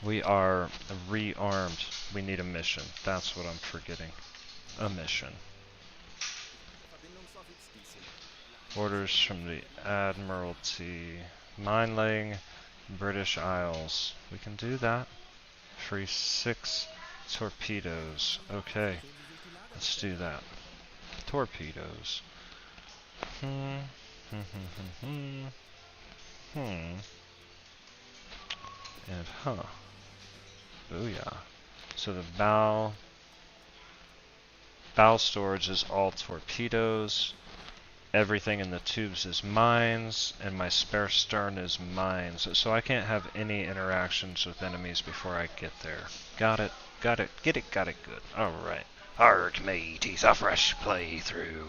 We are rearmed. We need a mission. That's what I'm forgetting. A mission. Orders from the Admiralty. Mine laying, British Isles. We can do that. Free 6 torpedoes. Okay, let's do that. Torpedoes. And booyah. So the bow storage is all torpedoes. Everything in the tubes is mines, and my spare stern is mines. So I can't have any interactions with enemies before I get there. Got it. Got it. Get it. Got it. Good. Alright. Arg, mateys. A fresh playthrough.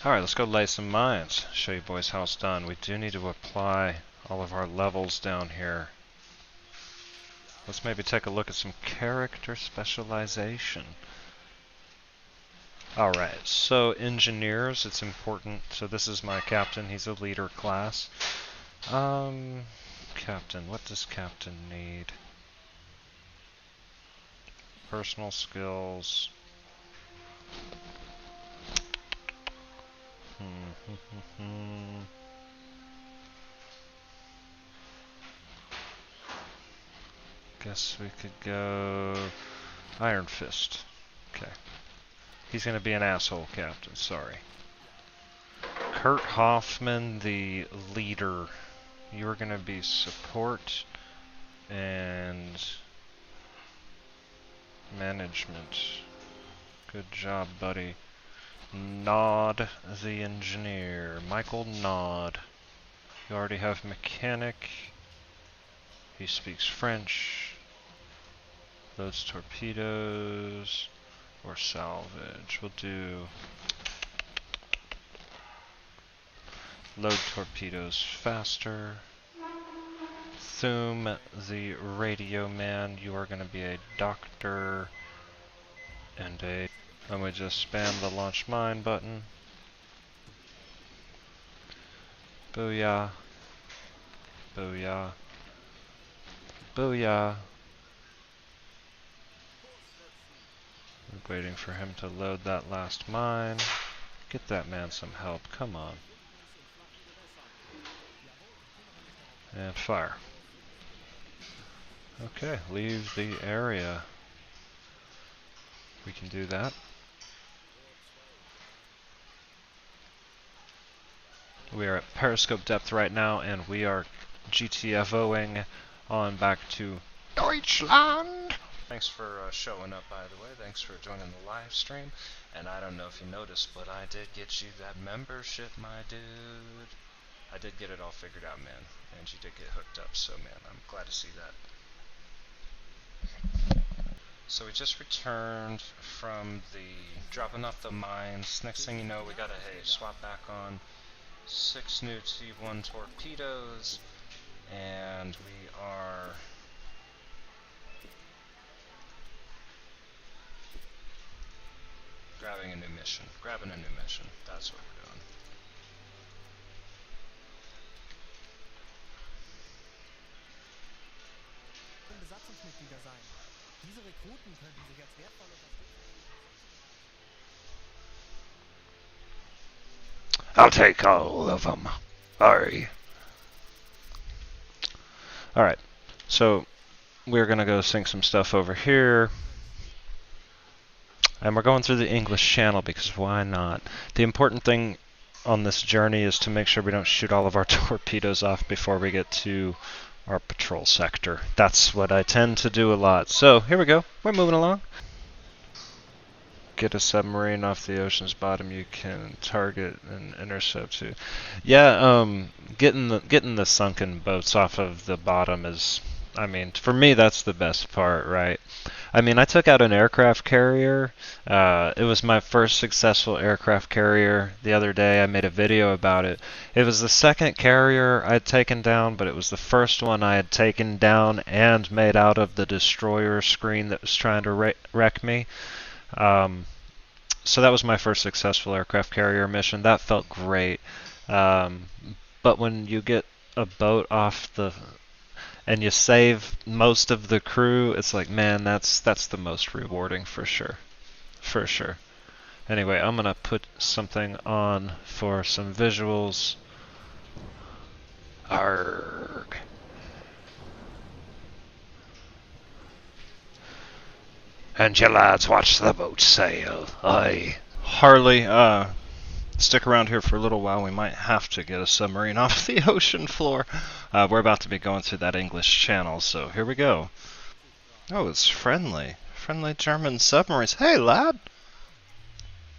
Alright, let's go lay some mines. Show you boys how it's done. We do need to apply all of our levels down here. Let's maybe take a look at some character specialization. Alright, so engineers, it's important. So this is my captain, he's a leader class. Captain, what does captain need? Personal skills. Guess we could go Iron Fist. Okay. He's gonna be an asshole captain, sorry. Kurt Hoffman, the leader. You're gonna be support and management. Good job, buddy. Nod, the engineer. Michael Nod. You already have mechanic. He speaks French. Loads torpedoes. Or salvage. We'll do load torpedoes faster. Thum, the radio man, you are going to be a doctor and we just spam the launch mine button. Booyah. Booyah. Booyah. Waiting for him to load that last mine. Get that man some help, come on. And fire. Okay, leave the area. We can do that. We are at periscope depth right now, and we are GTFOing on back to Deutschland! Thanks for showing up, by the way. Thanks for joining the live stream. And I don't know if you noticed, but I did get you that membership, my dude. I did get it all figured out, man. And you did get hooked up, so man, I'm glad to see that. So we just returned from the dropping off the mines. Next thing you know, we got a swap back on 6 new T1 torpedoes. And we are grabbing a new mission. Grabbing a new mission. That's what we're doing. I'll take all of them. Sorry. Alright. So, we're gonna go sink some stuff over here. And we're going through the English Channel because why not? The important thing on this journey is to make sure we don't shoot all of our torpedoes off before we get to our patrol sector. That's what I tend to do a lot. So here we go. We're moving along. Get a submarine off the ocean's bottom. You can target and intercept too. Yeah, getting the sunken boats off of the bottom is, I mean, for me that's the best part, right? I mean, I took out an aircraft carrier. It was my first successful aircraft carrier the other day. I made a video about it. It was the second carrier I'd taken down, but it was the first one I had taken down and made out of the destroyer screen that was trying to wreck me. So that was my first successful aircraft carrier mission. That felt great. But when you get a boat off the and you save most of the crew, it's like, man, that's the most rewarding for sure. For sure. Anyway, I'm gonna put something on for some visuals. Arrgh. And you lads watch the boat sail. Aye. Harley, stick around here for a little while. We might have to get a submarine off the ocean floor. We're about to be going through that English channel, so here we go. Oh, it's friendly. Friendly German submarines. Hey, lad!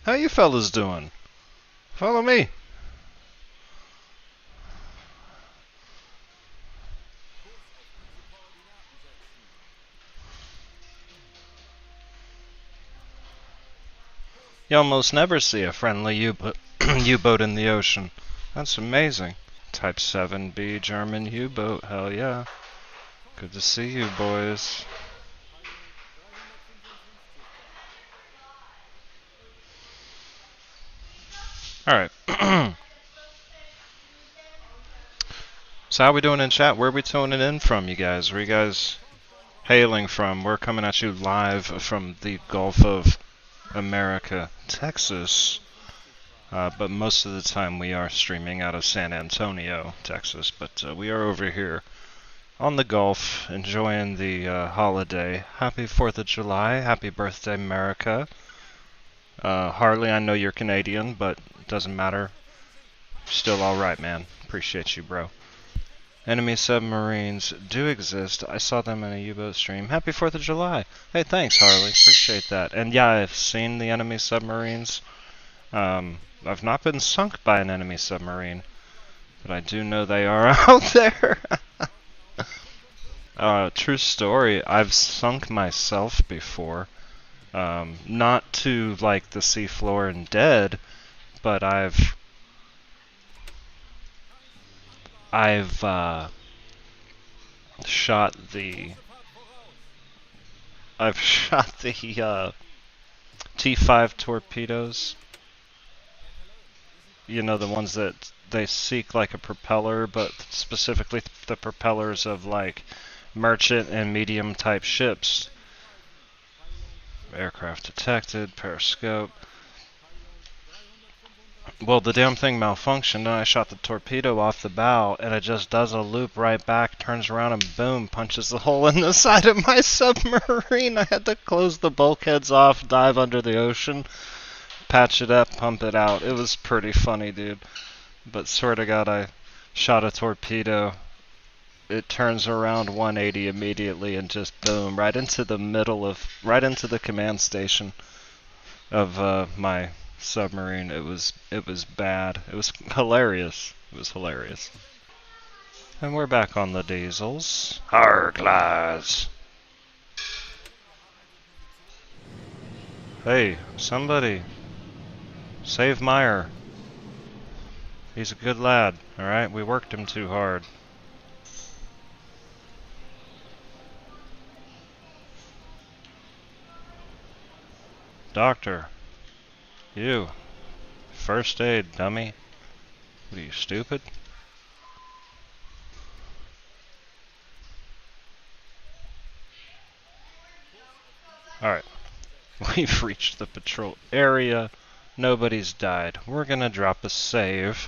How you fellas doing? Follow me. You almost never see a friendly U-boat in the ocean. That's amazing. Type 7B German U-boat, hell yeah. Good to see you, boys. Alright. So how we doing in chat? Where are we tuning in from, you guys? Where are you guys hailing from? We're coming at you live from the Gulf of America, Texas. But most of the time we are streaming out of San Antonio, Texas. But we are over here on the Gulf, enjoying the holiday. Happy 4th of July. Happy birthday, America. Harley, I know you're Canadian, but it doesn't matter. Still alright, man. Appreciate you, bro. Enemy submarines do exist. I saw them in a U-boat stream. Happy 4th of July. Hey, thanks, Harley. Appreciate that. And yeah, I've seen the enemy submarines. I've not been sunk by an enemy submarine, but I do know they are out there. True story. I've sunk myself before. Not to like the seafloor and dead, but I've shot the T5 torpedoes. You know, the ones that they seek like a propeller, but specifically the propellers of like merchant and medium type ships. Aircraft detected, periscope. Well, the damn thing malfunctioned, and I shot the torpedo off the bow, and it just does a loop right back, turns around, and boom, punches the hole in the side of my submarine. I had to close the bulkheads off, dive under the ocean, patch it up, pump it out. It was pretty funny, dude. But swear to God, I shot a torpedo. It turns around 180 immediately, and just boom, right into the command station of my submarine. It was bad. It was hilarious. It was hilarious. And we're back on the diesels. Arg, lads. Hey, somebody save Meyer. He's a good lad, alright? We worked him too hard. Doctor. You. First aid, dummy. What are you, stupid? Alright. We've reached the patrol area. Nobody's died. We're gonna drop a save.